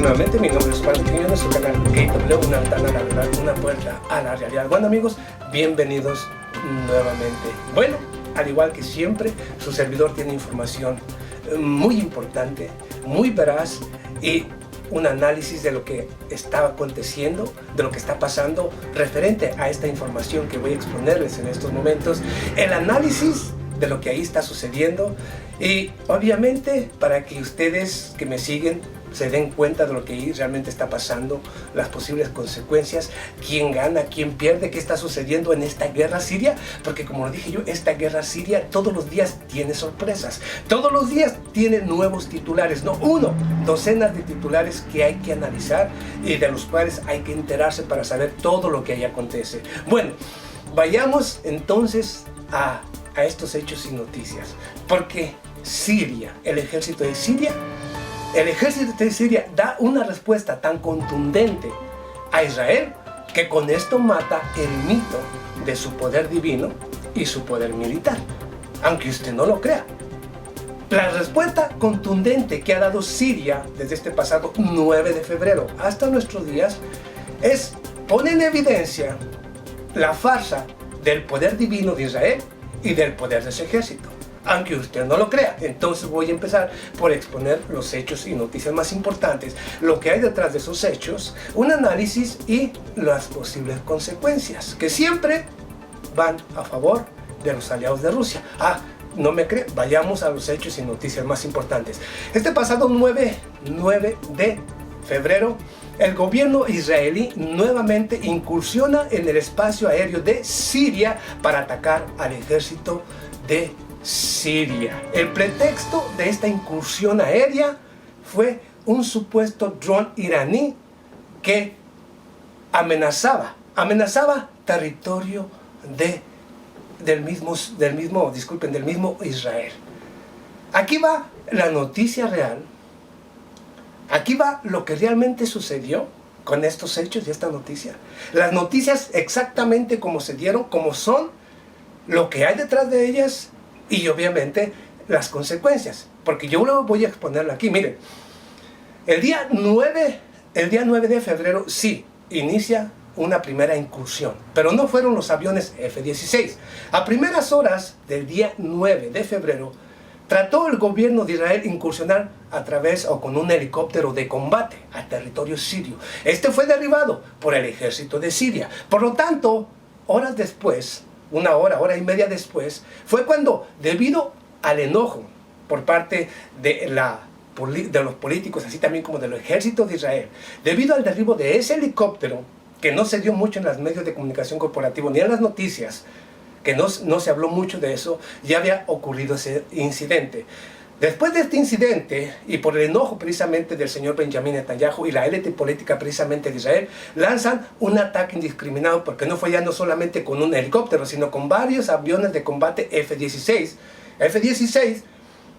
nuevamente, mi nombre es Juan Quiñones, en su canal KW, una ventana a la verdad, una puerta a la realidad. Bueno amigos, bienvenidos nuevamente. Bueno, al igual que siempre, su servidor tiene información muy importante, muy veraz y un análisis de lo que está aconteciendo, de lo que está pasando referente a esta información que voy a exponerles en estos momentos. El análisis de lo que ahí está sucediendo y obviamente para que ustedes que me siguen se den cuenta de lo que ahí realmente está pasando, las posibles consecuencias, quién gana, quién pierde, qué está sucediendo en esta guerra siria, porque como lo dije yo, esta guerra siria todos los días tiene sorpresas, todos los días tiene nuevos titulares, no uno, docenas de titulares que hay que analizar y de los cuales hay que enterarse para saber todo lo que ahí acontece. Bueno, vayamos entonces a estos hechos y noticias, porque Siria, el ejército de Siria da una respuesta tan contundente a Israel que con esto mata el mito de su poder divino y su poder militar, aunque usted no lo crea. La respuesta contundente que ha dado Siria desde este pasado 9 de febrero hasta nuestros días pone en evidencia la farsa del poder divino de Israel y del poder de ese ejército, aunque usted no lo crea. Entonces voy a empezar por exponer los hechos y noticias más importantes, lo que hay detrás de esos hechos, un análisis y las posibles consecuencias, que siempre van a favor de los aliados de Rusia. ¿No me cree? Vayamos a los hechos y noticias más importantes. Este pasado 9 de febrero, el gobierno israelí nuevamente incursiona en el espacio aéreo de Siria para atacar al ejército de Siria. El pretexto de esta incursión aérea fue un supuesto dron iraní que amenazaba territorio del mismo Israel. Aquí va la noticia real. Aquí va lo que realmente sucedió con estos hechos y esta noticia. Las noticias exactamente como se dieron, como son, lo que hay detrás de ellas y obviamente las consecuencias. Porque yo lo voy a exponerlo aquí. Miren, el día 9 de febrero sí inicia una primera incursión, pero no fueron los aviones F-16. A primeras horas del día 9 de febrero, trató el gobierno de Israel incursionar a través o con un helicóptero de combate a territorio sirio. Este fue derribado por el ejército de Siria. Por lo tanto, horas después, hora y media después, fue cuando, debido al enojo por parte de los políticos, así también como del ejército de Israel, debido al derribo de ese helicóptero, que no se dio mucho en los medios de comunicación corporativo ni en las noticias, que no se habló mucho de eso, ya había ocurrido ese incidente. Después de este incidente, y por el enojo precisamente del señor Benjamín Netanyahu y la élite política precisamente de Israel, lanzan un ataque indiscriminado, porque no fue ya no solamente con un helicóptero, sino con varios aviones de combate F-16,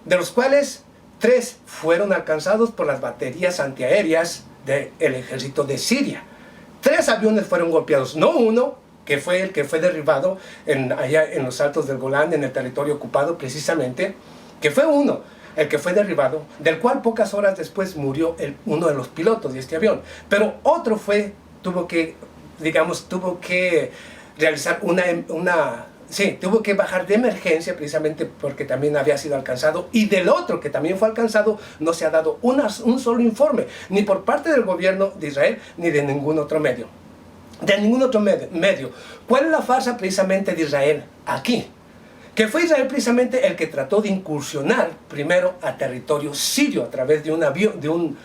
de los cuales 3 fueron alcanzados por las baterías antiaéreas del ejército de Siria. 3 aviones fueron golpeados, no uno, que fue el que fue derribado allá en los altos del Golán, en el territorio ocupado precisamente, que fue uno, el que fue derribado, del cual pocas horas después murió uno de los pilotos de este avión. Pero otro tuvo que realizar tuvo que bajar de emergencia precisamente porque también había sido alcanzado, y del otro que también fue alcanzado no se ha dado un solo informe, ni por parte del gobierno de Israel, ni de ningún otro medio. ¿Cuál es la farsa precisamente de Israel aquí? Que fue Israel precisamente el que trató de incursionar primero a territorio sirio a través de un avión, de un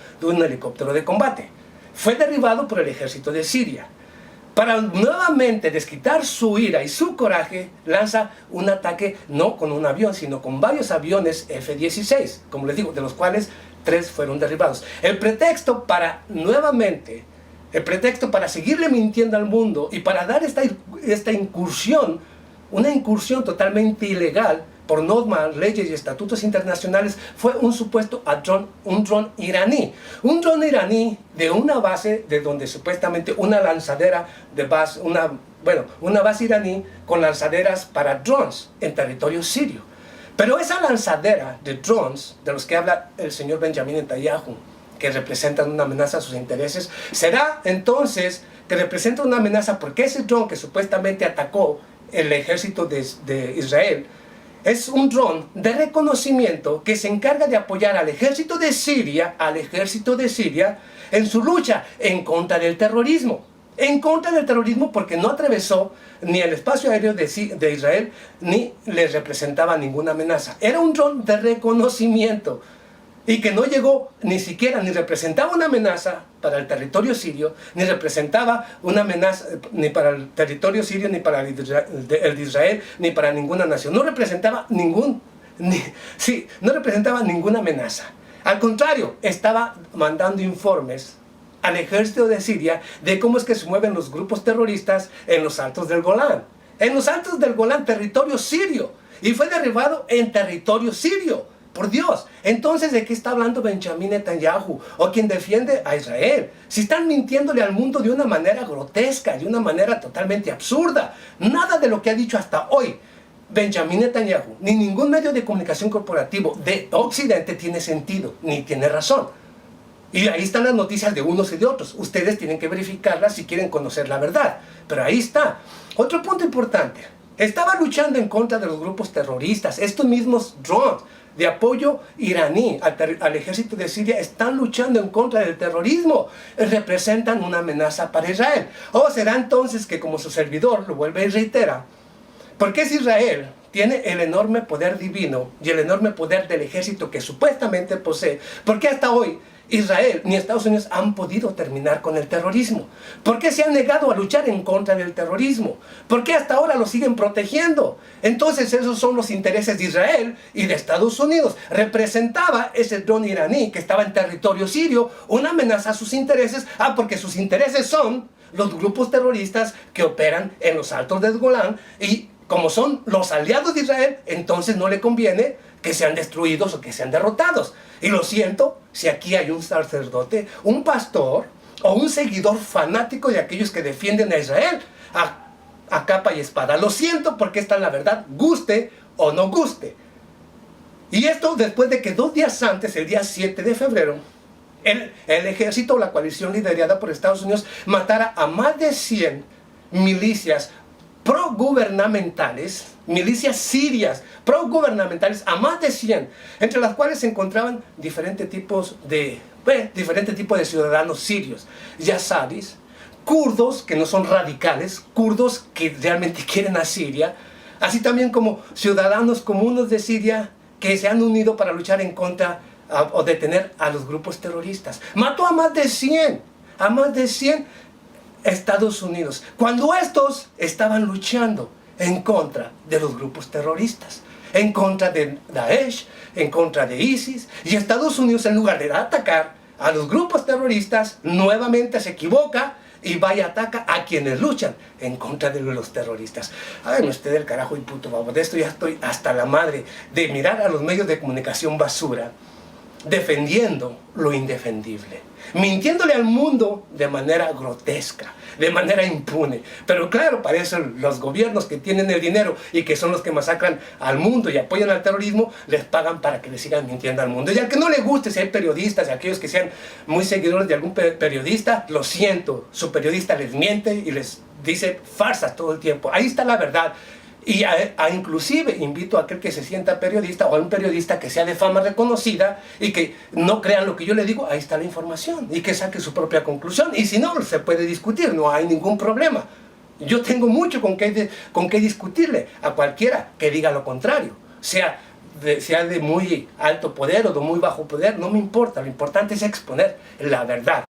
helicóptero de combate. Fue derribado por el ejército de Siria. Para nuevamente desquitar su ira y su coraje, lanza un ataque no con un avión, sino con varios aviones F-16, como les digo, de los cuales 3 fueron derribados. El pretexto para seguirle mintiendo al mundo y para dar esta incursión, una incursión totalmente ilegal por normas, leyes y estatutos internacionales, fue un supuesto un dron iraní. Un dron iraní de una base de donde supuestamente una lanzadera de base, una base iraní con lanzaderas para drones en territorio sirio. Pero esa lanzadera de drones, de los que habla el señor Benjamín Netanyahu, que representan una amenaza a sus intereses? ¿Será entonces que representa una amenaza porque ese dron que supuestamente atacó el ejército de Israel es un dron de reconocimiento que se encarga de apoyar al ejército de Siria, en su lucha en contra del terrorismo? En contra del terrorismo, porque no atravesó ni el espacio aéreo de Israel, ni les representaba ninguna amenaza. Era un dron de reconocimiento, y que no llegó ni siquiera, ni representaba una amenaza para el territorio sirio, ni representaba una amenaza ni para el territorio sirio, ni para el de Israel, ni para ninguna nación. No representaba no representaba ninguna amenaza. Al contrario, estaba mandando informes al ejército de Siria de cómo es que se mueven los grupos terroristas en los altos del Golán. En los altos del Golán, territorio sirio. Y fue derribado en territorio sirio. Por Dios. Entonces, ¿de qué está hablando Benjamín Netanyahu? O quien defiende a Israel. Si están mintiéndole al mundo de una manera grotesca, de una manera totalmente absurda. Nada de lo que ha dicho hasta hoy Benjamín Netanyahu, ni ningún medio de comunicación corporativo de Occidente tiene sentido, ni tiene razón. Y ahí están las noticias de unos y de otros. Ustedes tienen que verificarlas si quieren conocer la verdad. Pero ahí está. Otro punto importante. Estaba luchando en contra de los grupos terroristas. Estos mismos drones de apoyo iraní al ejército de Siria están luchando en contra del terrorismo. Representan una amenaza para Israel. ¿O será entonces que, como su servidor lo vuelve y reitera, porque es Israel, tiene el enorme poder divino y el enorme poder del ejército que supuestamente posee? ¿Por qué hasta hoy Israel ni Estados Unidos han podido terminar con el terrorismo? ¿Por qué se han negado a luchar en contra del terrorismo? ¿Por qué hasta ahora lo siguen protegiendo? Entonces esos son los intereses de Israel y de Estados Unidos. ¿Representaba ese dron iraní que estaba en territorio sirio una amenaza a sus intereses? Porque sus intereses son los grupos terroristas que operan en los altos del Golán, y como son los aliados de Israel, entonces no le conviene que sean destruidos o que sean derrotados. Y lo siento, si aquí hay un sacerdote, un pastor o un seguidor fanático de aquellos que defienden a Israel a capa y espada. Lo siento, porque esta es la verdad, guste o no guste. Y esto después de que 2 días antes, el día 7 de febrero, el ejército o la coalición liderada por Estados Unidos matara a más de 100 milicias progubernamentales, milicias sirias progubernamentales, a más de 100, entre las cuales se encontraban diferentes tipos de ciudadanos sirios, yazidis, kurdos que no son radicales, kurdos que realmente quieren a Siria, así también como ciudadanos comunes de Siria que se han unido para luchar en contra o detener a los grupos terroristas. Mató a más de 100 Estados Unidos, cuando estos estaban luchando en contra de los grupos terroristas, en contra de Daesh, en contra de ISIS. Y Estados Unidos, en lugar de atacar a los grupos terroristas, nuevamente se equivoca y va y ataca a quienes luchan en contra de los terroristas. Háganme usted el carajo y puto babo. De esto ya estoy hasta la madre, de mirar a los medios de comunicación basura defendiendo lo indefendible, mintiéndole al mundo de manera grotesca, de manera impune. Pero claro, para eso los gobiernos que tienen el dinero y que son los que masacran al mundo y apoyan al terrorismo, les pagan para que le sigan mintiendo al mundo. Y al que no le guste, si hay periodistas y aquellos que sean muy seguidores de algún periodista, lo siento, su periodista les miente y les dice farsas todo el tiempo. Ahí está la verdad. Y inclusive invito a aquel que se sienta periodista o a un periodista que sea de fama reconocida y que no crean lo que yo le digo, ahí está la información, y que saque su propia conclusión. Y si no, se puede discutir, no hay ningún problema. Yo tengo mucho con qué discutirle a cualquiera que diga lo contrario, sea de muy alto poder o de muy bajo poder, no me importa. Lo importante es exponer la verdad.